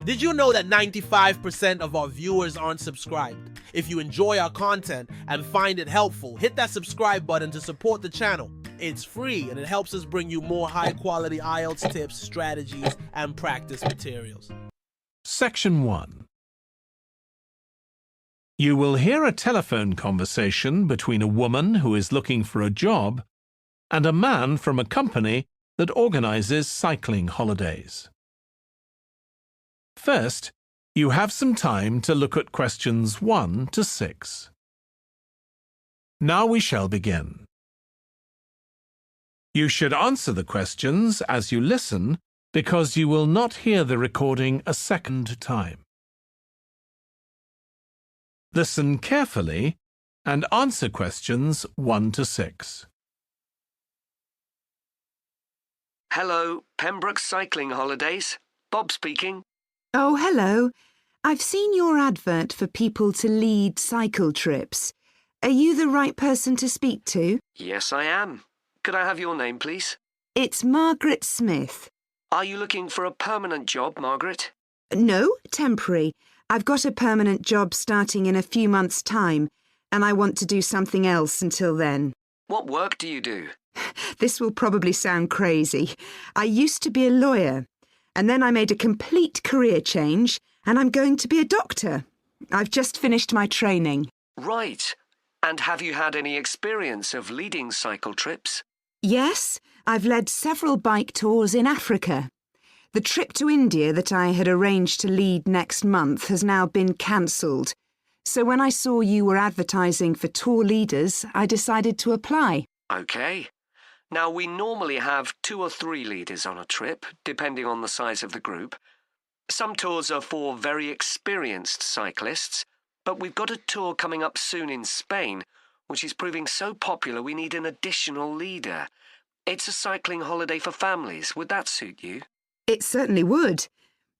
Did you know that 95% of our viewers aren't subscribed? If you enjoy our content and find it helpful, hit that subscribe button to support the channel. It's free and it helps us bring you more high-quality IELTS tips, strategies, and practice materials. Section 1. You will hear a telephone conversation between a woman who is looking for a job and a man from a company that organizes cycling holidays. First, you have some time to look at questions 1 to 6. Now we shall begin. You should answer the questions as you listen because you will not hear the recording a second time. Listen carefully and answer questions 1 to 6. Hello, Pembroke Cycling Holidays. Bob speaking. Oh, hello. I've seen your advert for people to lead cycle trips. Are you the right person to speak to? Yes, I am. Could I have your name, please? It's Margaret Smith. Are you looking for a permanent job, Margaret? No, temporary. I've got a permanent job starting in a few months' time, and I want to do something else until then. What work do you do? This will probably sound crazy. I used to be a lawyer, and then I made a complete career change, and I'm going to be a doctor. I've just finished my training. Right. And have you had any experience of leading cycle trips? Yes, I've led several bike tours in Africa. The trip to India that I had arranged to lead next month has now been cancelled. So when I saw you were advertising for tour leaders, I decided to apply. OK. Now, we normally have 2 or 3 leaders on a trip, depending on the size of the group. Some tours are for very experienced cyclists, but we've got a tour coming up soon in Spain, which is proving so popular we need an additional leader. It's a cycling holiday for families. Would that suit you? It certainly would.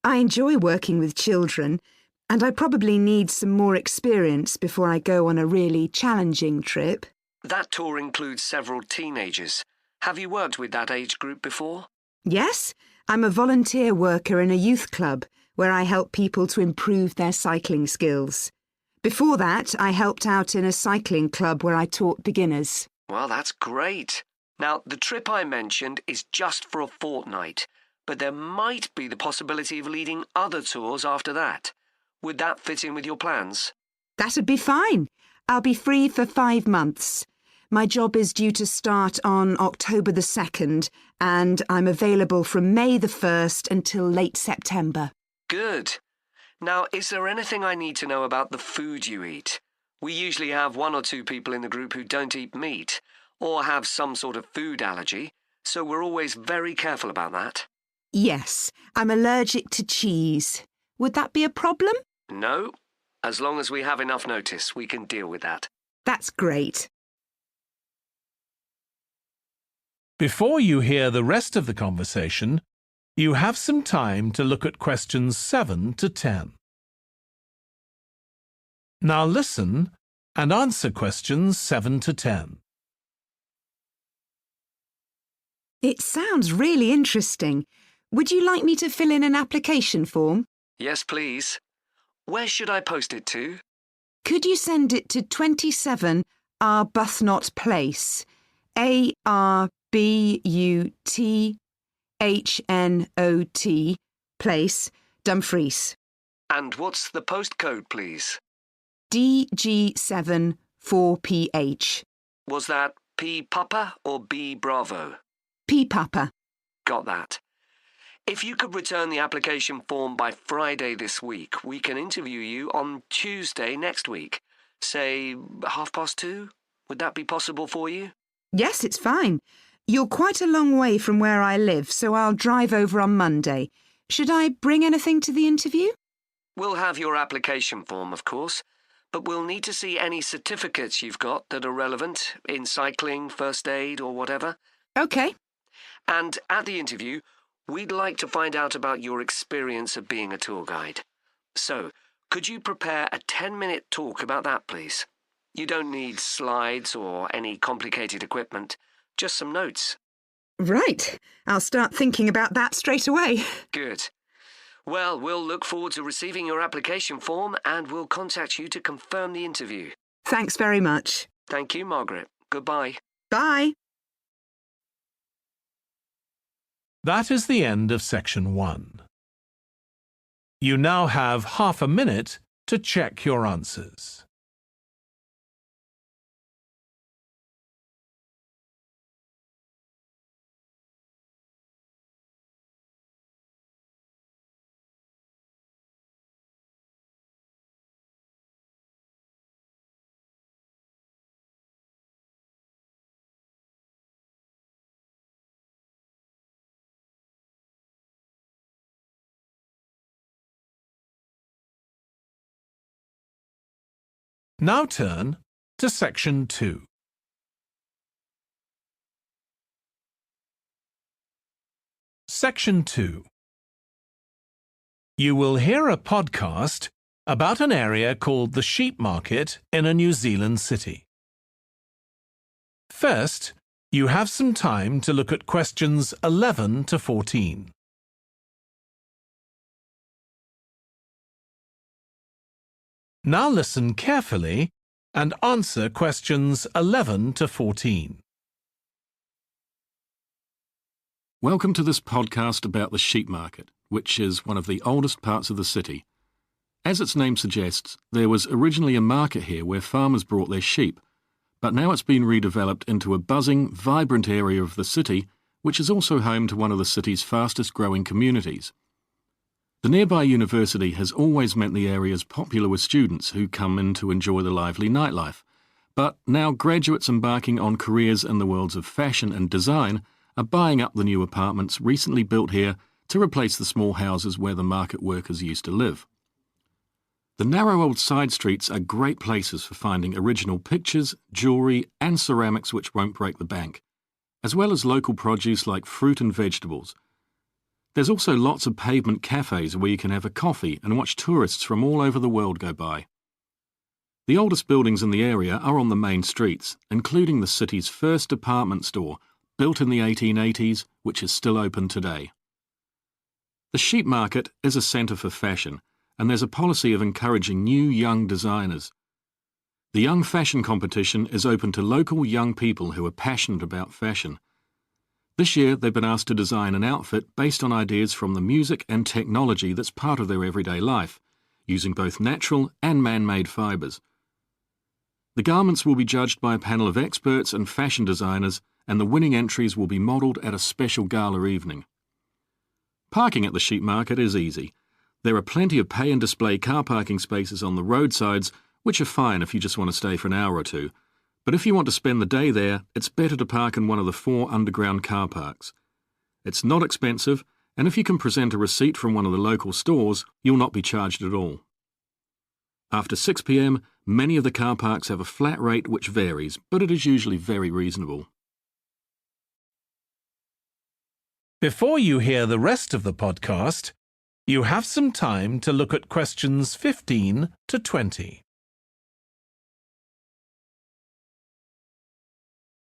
I enjoy working with children, and I probably need some more experience before I go on a really challenging trip. That tour includes several teenagers. Have you worked with that age group before? Yes, I'm a volunteer worker in a youth club where I help people to improve their cycling skills. Before that, I helped out in a cycling club where I taught beginners. Well, that's great. Now, the trip I mentioned is just for a fortnight, but there might be the possibility of leading other tours after that. Would that fit in with your plans? That'd be fine. I'll be free for 5 months. My job is due to start on October the 2nd, and I'm available from May the 1st until late September. Good. Now, is there anything I need to know about the food you eat? We usually have 1 or 2 people in the group who don't eat meat, or have some sort of food allergy, so we're always very careful about that. Yes, I'm allergic to cheese. Would that be a problem? No. As long as we have enough notice, we can deal with that. That's great. Before you hear the rest of the conversation, you have some time to look at questions 7 to 10. Now listen and answer questions 7 to 10. It sounds really interesting. Would you like me to fill in an application form? Yes, please. Where should I post it to? Could you send it to 27 Arbuthnot Place, Arbuthnot Place, Dumfries? And what's the postcode, please? DG7 4PH. Was that P Papa or B Bravo? P Papa. Got that. If you could return the application form by Friday this week, we can interview you on Tuesday next week. Say 2:30? Would that be possible for you? Yes, it's fine. You're quite a long way from where I live, so I'll drive over on Monday. Should I bring anything to the interview? We'll have your application form, of course, but we'll need to see any certificates you've got that are relevant in cycling, first aid, or whatever. OK. And at the interview, we'd like to find out about your experience of being a tour guide. So, could you prepare a 10-minute talk about that, please? You don't need slides or any complicated equipment, just some notes. Right. I'll start thinking about that straight away. Good. Well, we'll look forward to receiving your application form and we'll contact you to confirm the interview. Thanks very much. Thank you, Margaret. Goodbye. Bye. That is the end of section 1. You now have half a minute to check your answers. Now turn to section 2. Section 2. You will hear a podcast about an area called the sheep market in a New Zealand city. First, you have some time to look at questions 11 to 14. Now listen carefully and answer questions 11 to 14. Welcome to this podcast about the sheep market, which is one of the oldest parts of the city. As its name suggests, there was originally a market here where farmers brought their sheep, but now it's been redeveloped into a buzzing, vibrant area of the city, which is also home to one of the city's fastest growing communities. The nearby university has always meant the area is popular with students who come in to enjoy the lively nightlife, but now graduates embarking on careers in the worlds of fashion and design are buying up the new apartments recently built here to replace the small houses where the market workers used to live. The narrow old side streets are great places for finding original pictures, jewellery and ceramics which won't break the bank, as well as local produce like fruit and vegetables. There's also lots of pavement cafes where you can have a coffee and watch tourists from all over the world go by. The oldest buildings in the area are on the main streets, including the city's first department store, built in the 1880s, which is still open today. The sheep market is a centre for fashion, and there's a policy of encouraging new young designers. The Young Fashion Competition is open to local young people who are passionate about fashion. This year, they've been asked to design an outfit based on ideas from the music and technology that's part of their everyday life, using both natural and man-made fibres. The garments will be judged by a panel of experts and fashion designers, and the winning entries will be modelled at a special gala evening. Parking at the sheep market is easy. There are plenty of pay and display car parking spaces on the roadsides, which are fine if you just want to stay for an hour or two. But if you want to spend the day there, it's better to park in one of the 4 underground car parks. It's not expensive, and if you can present a receipt from one of the local stores, you'll not be charged at all. After 6 p.m, many of the car parks have a flat rate which varies, but it is usually very reasonable. Before you hear the rest of the podcast, you have some time to look at questions 15 to 20.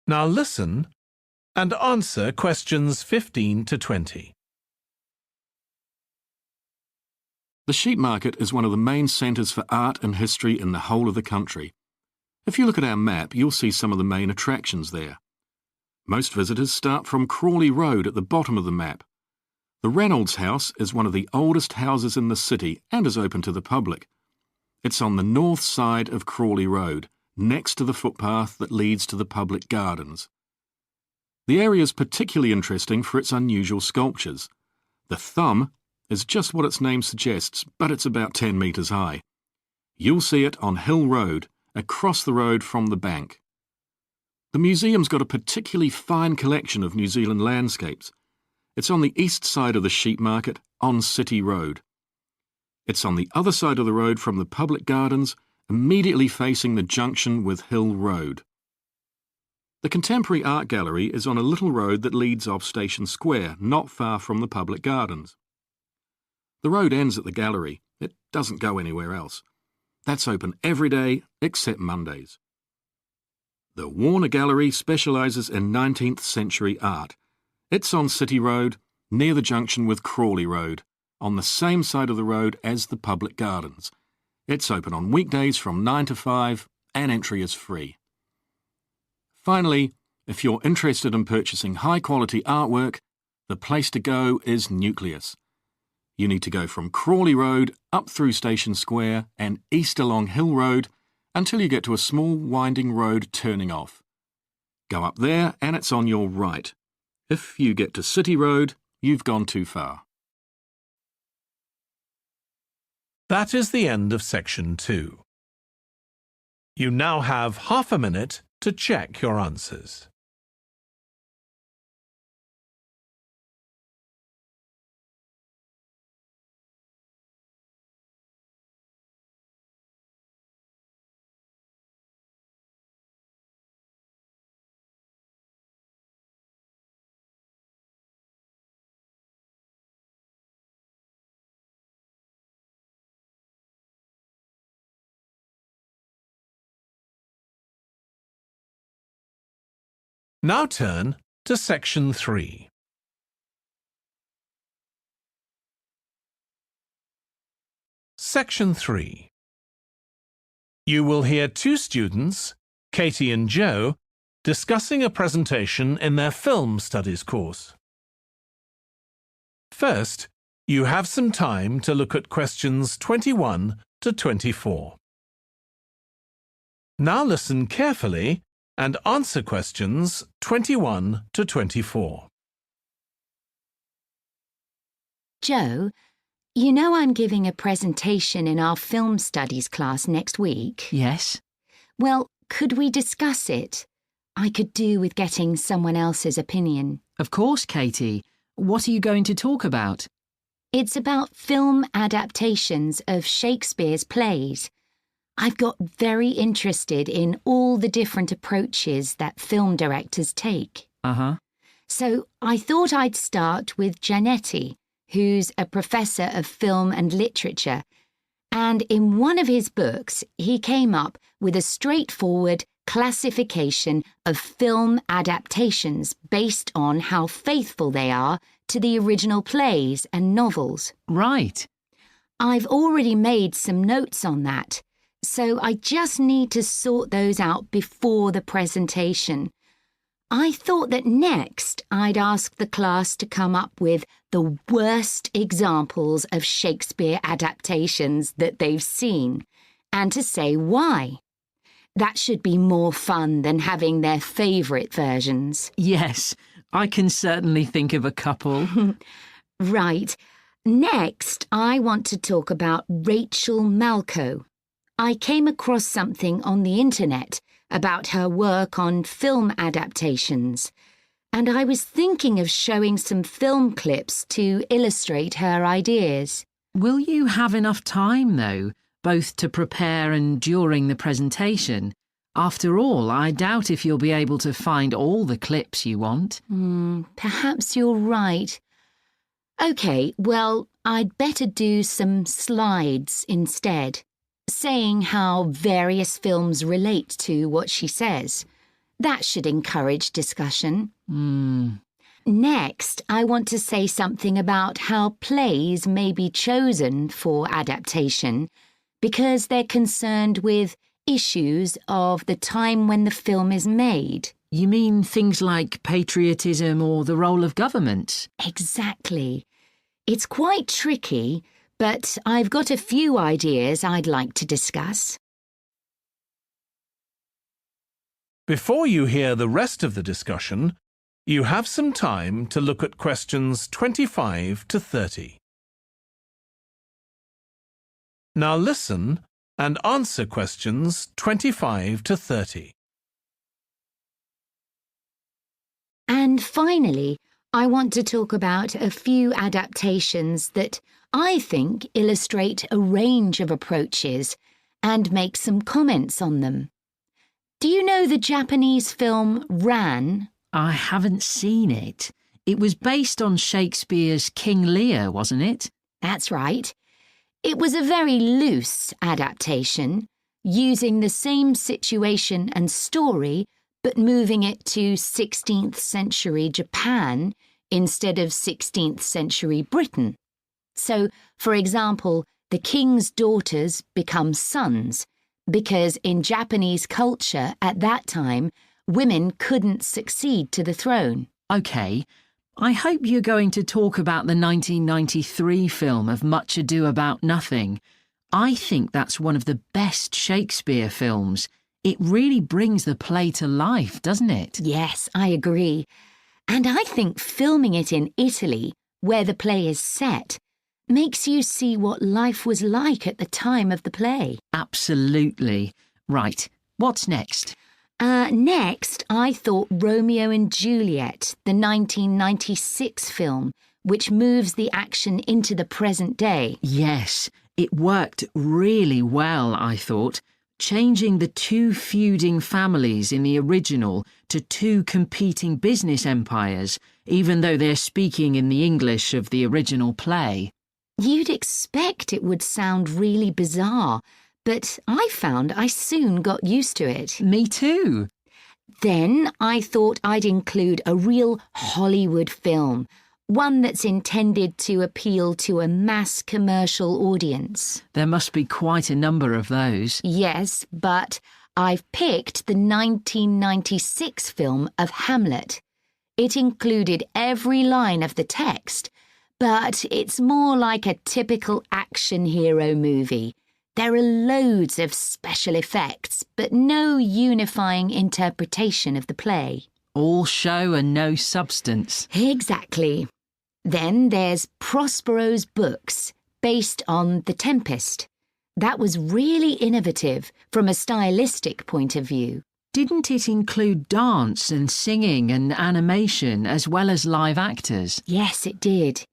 Now listen and answer questions 15 to 20. The sheep market is one of the main centres for art and history in the whole of the country. If you look at our map, you'll see some of the main attractions there. Most visitors start from Crawley Road at the bottom of the map. The Reynolds House is one of the oldest houses in the city and is open to the public. It's on the north side of Crawley Road, next to the footpath that leads to the public gardens. The area is particularly interesting for its unusual sculptures. The thumb is just what its name suggests, but it's about 10 metres high. You'll see it on Hill Road, across the road from the bank. The museum's got a particularly fine collection of New Zealand landscapes. It's on the east side of the sheep market, on City Road. It's on the other side of the road from the public gardens, immediately facing the junction with Hill Road. The Contemporary Art Gallery is on a little road that leads off Station Square, not far from the public gardens. The road ends at the gallery. It doesn't go anywhere else. That's open every day except Mondays. The Warner Gallery specialises in 19th century art. It's on City Road, near the junction with Crawley Road. on the same side of the road as the public gardens. It's open on weekdays from 9 to 5 and entry is free. Finally, if you're interested in purchasing high-quality artwork, the place to go is Nucleus. You need to go from Crawley Road up through Station Square and east along Hill Road until you get to a small winding road turning off. Go up there and it's on your right. If you get to City Road, you've gone too far. That is the end of section 2. You now have half a minute to check your answers. Now turn to section 3. Section 3. You will hear two students, Katie and Joe, discussing a presentation in their film studies course. First, you have some time to look at questions 21 to 24. Now listen carefully and answer questions 21 to 24. Joe, you know I'm giving a presentation in our film studies class next week. Yes. Well, could we discuss it? I could do with getting someone else's opinion. Of course, Katie. What are you going to talk about? It's about film adaptations of Shakespeare's plays. I've got very interested in all the different approaches that film directors take. Uh-huh. So I thought I'd start with Giannetti, who's a professor of film and literature, and in one of his books he came up with a straightforward classification of film adaptations based on how faithful they are to the original plays and novels. Right. I've already made some notes on that, so I just need to sort those out before the presentation. I thought that next I'd ask the class to come up with the worst examples of Shakespeare adaptations that they've seen, and to say why. That should be more fun than having their favourite versions. Yes, I can certainly think of a couple. Right. Next, I want to talk about Rachel Malco. I came across something on the internet about her work on film adaptations, and I was thinking of showing some film clips to illustrate her ideas. Will you have enough time, though, both to prepare and during the presentation? After all, I doubt if you'll be able to find all the clips you want. Perhaps you're right. OK, well, I'd better do some slides instead, saying how various films relate to what she says. That should encourage discussion. Next, I want to say something about how plays may be chosen for adaptation because they're concerned with issues of the time when the film is made. You mean things like patriotism or the role of government? Exactly. It's quite tricky, but I've got a few ideas I'd like to discuss. Before you hear the rest of the discussion, you have some time to look at questions 25 to 30. Now listen and answer questions 25 to 30. And finally, I want to talk about a few adaptations that I think illustrate a range of approaches and make some comments on them. Do you know the Japanese film Ran? I haven't seen it. It was based on Shakespeare's King Lear, wasn't it? That's right. It was a very loose adaptation, using the same situation and story, but moving it to 16th century Japan instead of 16th century Britain. So, for example, the king's daughters become sons, because in Japanese culture at that time, women couldn't succeed to the throne. OK, I hope you're going to talk about the 1993 film of Much Ado About Nothing. I think that's one of the best Shakespeare films. It really brings the play to life, doesn't it? Yes, I agree. And I think filming it in Italy, where the play is set, makes you see what life was like at the time of the play. Absolutely. Right, what's next? Next, I thought Romeo and Juliet, the 1996 film, which moves the action into the present day. Yes, it worked really well, I thought, changing the two feuding families in the original to two competing business empires, even though they're speaking in the English of the original play. You'd expect it would sound really bizarre, but I found I soon got used to it. Me too. Then I thought I'd include a real Hollywood film, one that's intended to appeal to a mass commercial audience. There must be quite a number of those. Yes, but I've picked the 1996 film of Hamlet. It included every line of the text, but it's more like a typical action hero movie. There are loads of special effects, but no unifying interpretation of the play. All show and no substance. Exactly. Then there's Prospero's books, based on The Tempest. That was really innovative from a stylistic point of view. Didn't it include dance and singing and animation as well as live actors? Yes, it did.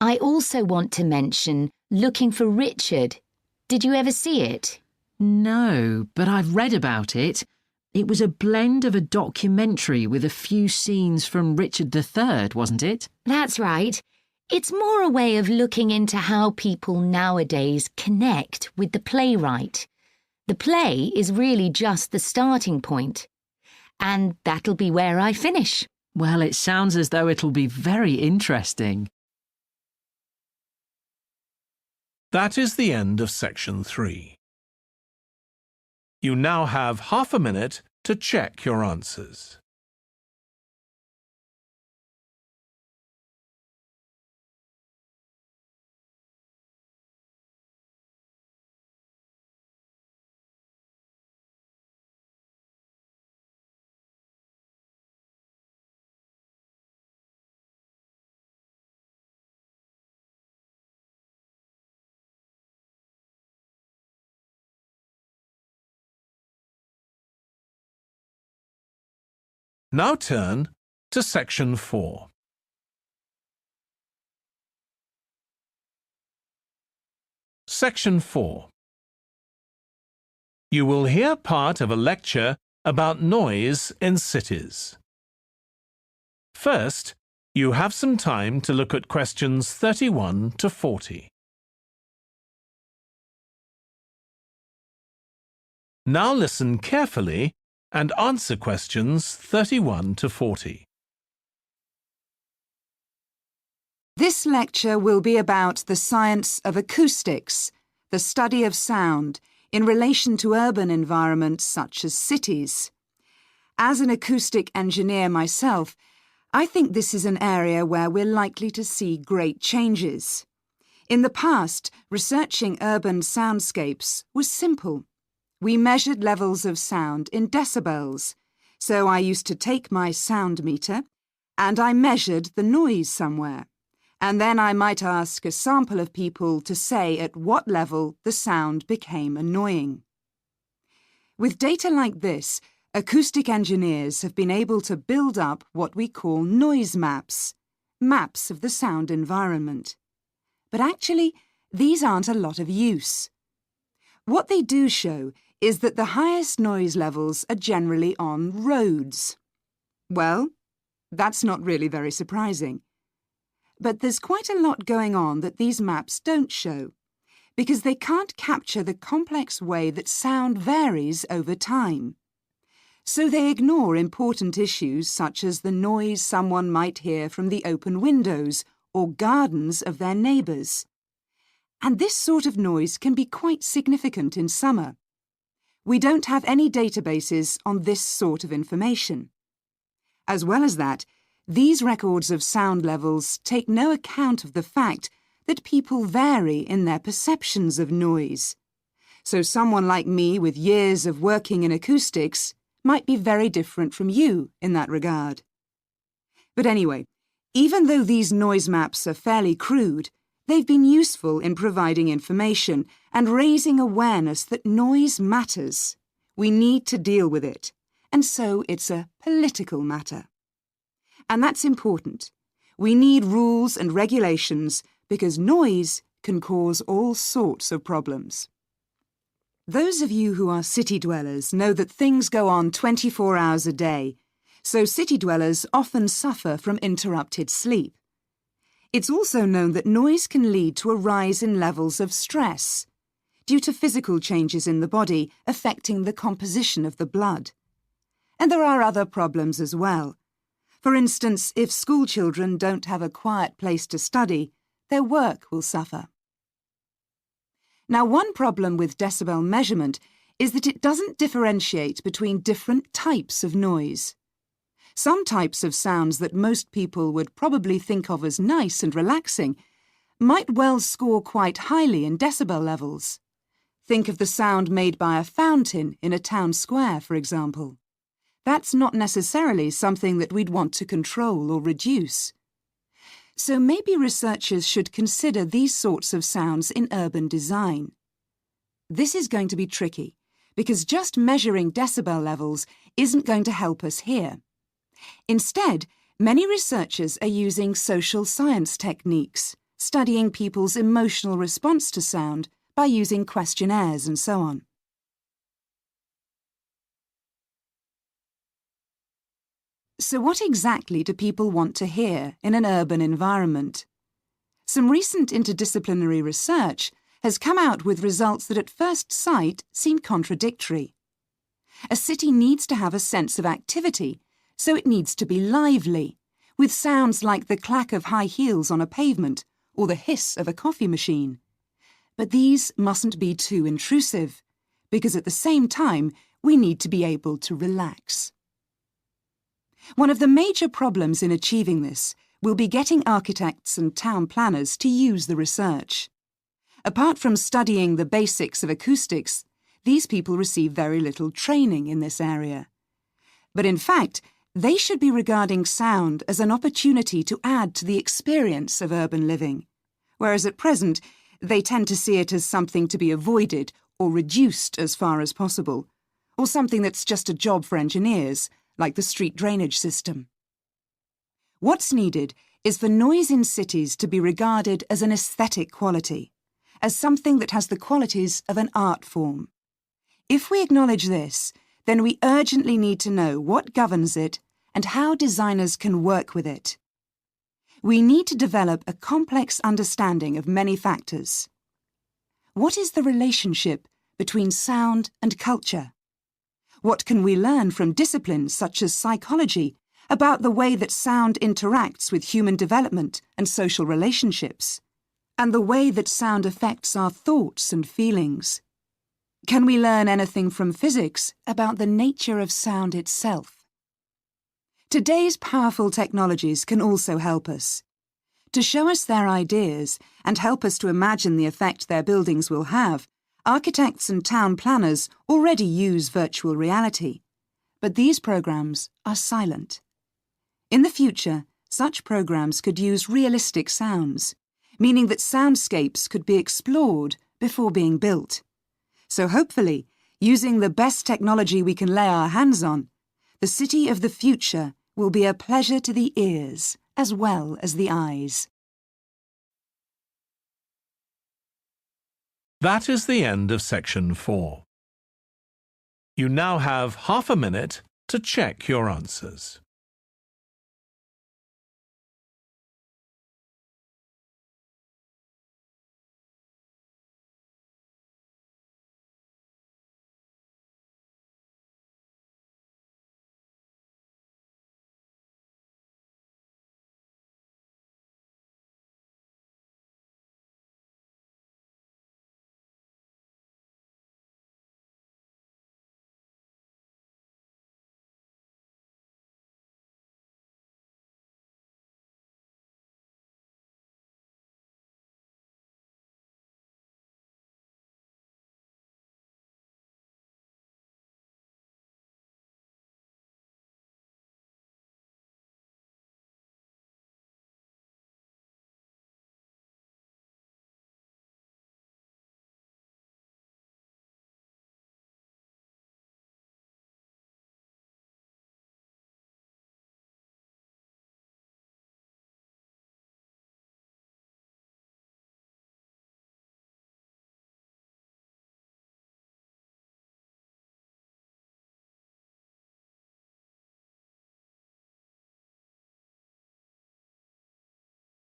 I also want to mention Looking for Richard. Did you ever see it? No, but I've read about it. It was a blend of a documentary with a few scenes from Richard III, wasn't it? That's right. It's more a way of looking into how people nowadays connect with the playwright. The play is really just the starting point. And that'll be where I finish. Well, it sounds as though it'll be very interesting. That is the end of section 3. You now have half a minute to check your answers. Now turn to section 4. Section 4. You will hear part of a lecture about noise in cities. First, you have some time to look at questions 31 to 40. Now listen carefully and answer questions 31 to 40. This lecture will be about the science of acoustics, the study of sound, in relation to urban environments such as cities. As an acoustic engineer myself, I think this is an area where we're likely to see great changes. In the past, researching urban soundscapes was simple. We measured levels of sound in decibels, so I used to take my sound meter and I measured the noise somewhere, and then I might ask a sample of people to say at what level the sound became annoying. With data like this, acoustic engineers have been able to build up what we call noise maps, maps of the sound environment. But actually, these aren't a lot of use. What they do show is that the highest noise levels are generally on roads. Well, that's not really very surprising. But there's quite a lot going on that these maps don't show, because they can't capture the complex way that sound varies over time. So they ignore important issues such as the noise someone might hear from the open windows or gardens of their neighbours. And this sort of noise can be quite significant in summer. We don't have any databases on this sort of information. As well as that, these records of sound levels take no account of the fact that people vary in their perceptions of noise. So someone like me with years of working in acoustics might be very different from you in that regard. But anyway, even though these noise maps are fairly crude, they've been useful in providing information and raising awareness that noise matters. We need to deal with it, and so it's a political matter. And that's important. We need rules and regulations because noise can cause all sorts of problems. Those of you who are city dwellers know that things go on 24 hours a day, so city dwellers often suffer from interrupted sleep. It's also known that noise can lead to a rise in levels of stress due to physical changes in the body affecting the composition of the blood. And there are other problems as well. For instance, if school children don't have a quiet place to study, their work will suffer. Now, one problem with decibel measurement is that it doesn't differentiate between different types of noise. Some types of sounds that most people would probably think of as nice and relaxing might well score quite highly in decibel levels. Think of the sound made by a fountain in a town square, for example. That's not necessarily something that we'd want to control or reduce. So maybe researchers should consider these sorts of sounds in urban design. This is going to be tricky, because just measuring decibel levels isn't going to help us here. Instead, many researchers are using social science techniques, studying people's emotional response to sound by using questionnaires and so on. So what exactly do people want to hear in an urban environment? Some recent interdisciplinary research has come out with results that at first sight seem contradictory. A city needs to have a sense of activity, so it needs to be lively, with sounds like the clack of high heels on a pavement or the hiss of a coffee machine. But these mustn't be too intrusive, because at the same time we need to be able to relax. One of the major problems in achieving this will be getting architects and town planners to use the research. Apart from studying the basics of acoustics, these people receive very little training in this area. But in fact, they should be regarding sound as an opportunity to add to the experience of urban living, whereas at present they tend to see it as something to be avoided or reduced as far as possible, or something that's just a job for engineers, like the street drainage system. What's needed is for noise in cities to be regarded as an aesthetic quality, as something that has the qualities of an art form. If we acknowledge this, then we urgently need to know what governs it and how designers can work with it. We need to develop a complex understanding of many factors. What is the relationship between sound and culture? What can we learn from disciplines such as psychology about the way that sound interacts with human development and social relationships, and the way that sound affects our thoughts and feelings? Can we learn anything from physics about the nature of sound itself? Today's powerful technologies can also help us. To show us their ideas and help us to imagine the effect their buildings will have, architects and town planners already use virtual reality, but these programs are silent. In the future, such programs could use realistic sounds, meaning that soundscapes could be explored before being built. So hopefully, using the best technology we can lay our hands on, the city of the future will be a pleasure to the ears as well as the eyes. That is the end of section 4. You now have half a minute to check your answers.